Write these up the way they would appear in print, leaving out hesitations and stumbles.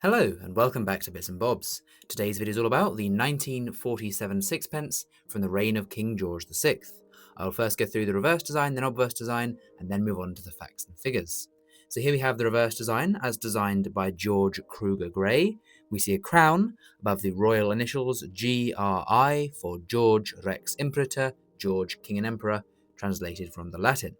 Hello and welcome back to Bits and Bobs. Today's video is all about the 1947 sixpence from the reign of King George VI. I'll first go through the reverse design, then obverse design, and then move on to the facts and figures. So here we have the reverse design as designed by George Kruger Gray. We see a crown above the royal initials GRI for George Rex Imperator, George King and Emperor, translated from the Latin.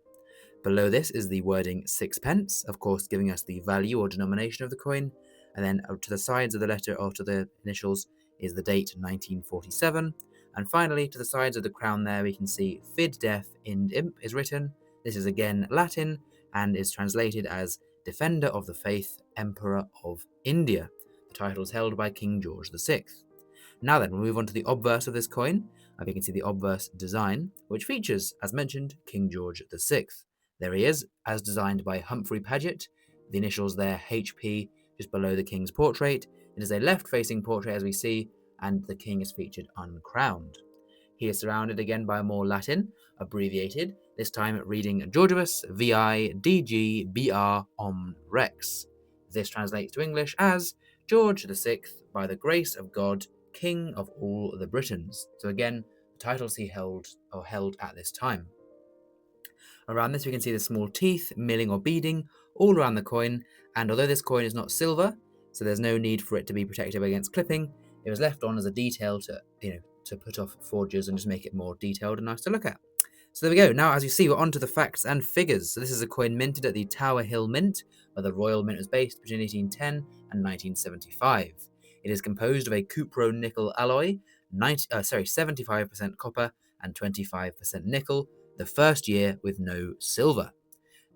Below this is the wording sixpence, of course giving us the value or denomination of the coin, and then to the sides of the letter or to the initials is the date 1947, and finally to the sides of the crown there we can see Fid Def Ind Imp is written. This is again Latin and is translated as Defender of the Faith, Emperor of India. The title is held by King George VI. Now then, we'll move on to the obverse of this coin. We can see the obverse design, which features, as mentioned, King George VI. There he is, as designed by Humphrey Paget. The initials there, HP, just below the king's portrait. It is a left-facing portrait, as we see, and the king is featured uncrowned. He is surrounded again by more Latin, abbreviated, this time reading Georgius VI DG BR Om Rex. This translates to English as George VI, by the grace of God, King of all the Britons. So again, the titles he held at this time. Around this we can see the small teeth, milling or beading, all around the coin, and although this coin is not silver, so there's no need for it to be protected against clipping, it was left on as a detail to put off forgers and just make it more detailed and nice to look at. So there we go. Now, as you see, we're on to the facts and figures. So this is a coin minted at the Tower Hill Mint, where the Royal Mint was based between 1810 and 1975. It is composed of a cupro-nickel alloy, 75% copper and 25% nickel, the first year with no silver.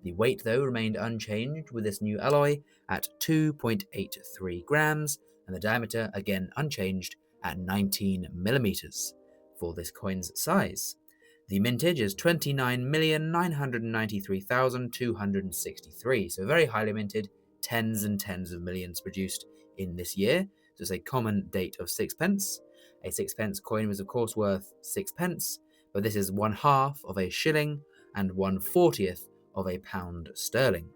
The weight, though, remained unchanged with this new alloy at 2.83 grams, and the diameter, again unchanged, at 19 millimeters for this coin's size. The mintage is 29,993,263, so very highly minted, tens and tens of millions produced in this year. So it's a common date of sixpence. A sixpence coin was, of course, worth sixpence, but this is 1/2 of a shilling and 1/40th of a pound sterling.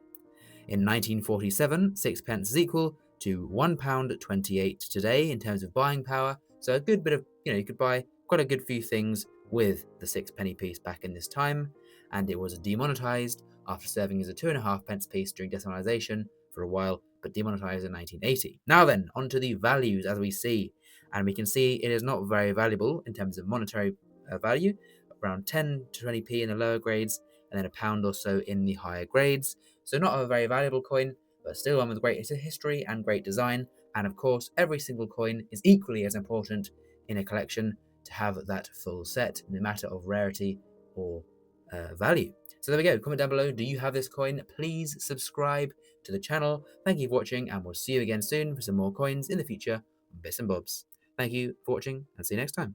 In 1947, sixpence is equal to £1.28 today in terms of buying power, so a good bit of, you could buy quite a good few things with the sixpenny piece back in this time, and it was demonetised after serving as a 2.5 pence piece during decimalisation for a while, but demonetised in 1980. Now then, onto the values as we see, and we can see it is not very valuable in terms of monetary value, around 10 to 20p in the lower grades, and then a pound or so in the higher grades. So not a very valuable coin, but still one with great history and great design. And of course, every single coin is equally as important in a collection to have that full set, no matter of rarity or value. So there we go. Comment down below, do you have this coin? Please subscribe to the channel. Thank you for watching, and we'll see you again soon for some more coins in the future on Bits and Bobs. Thank you for watching, and see you next time.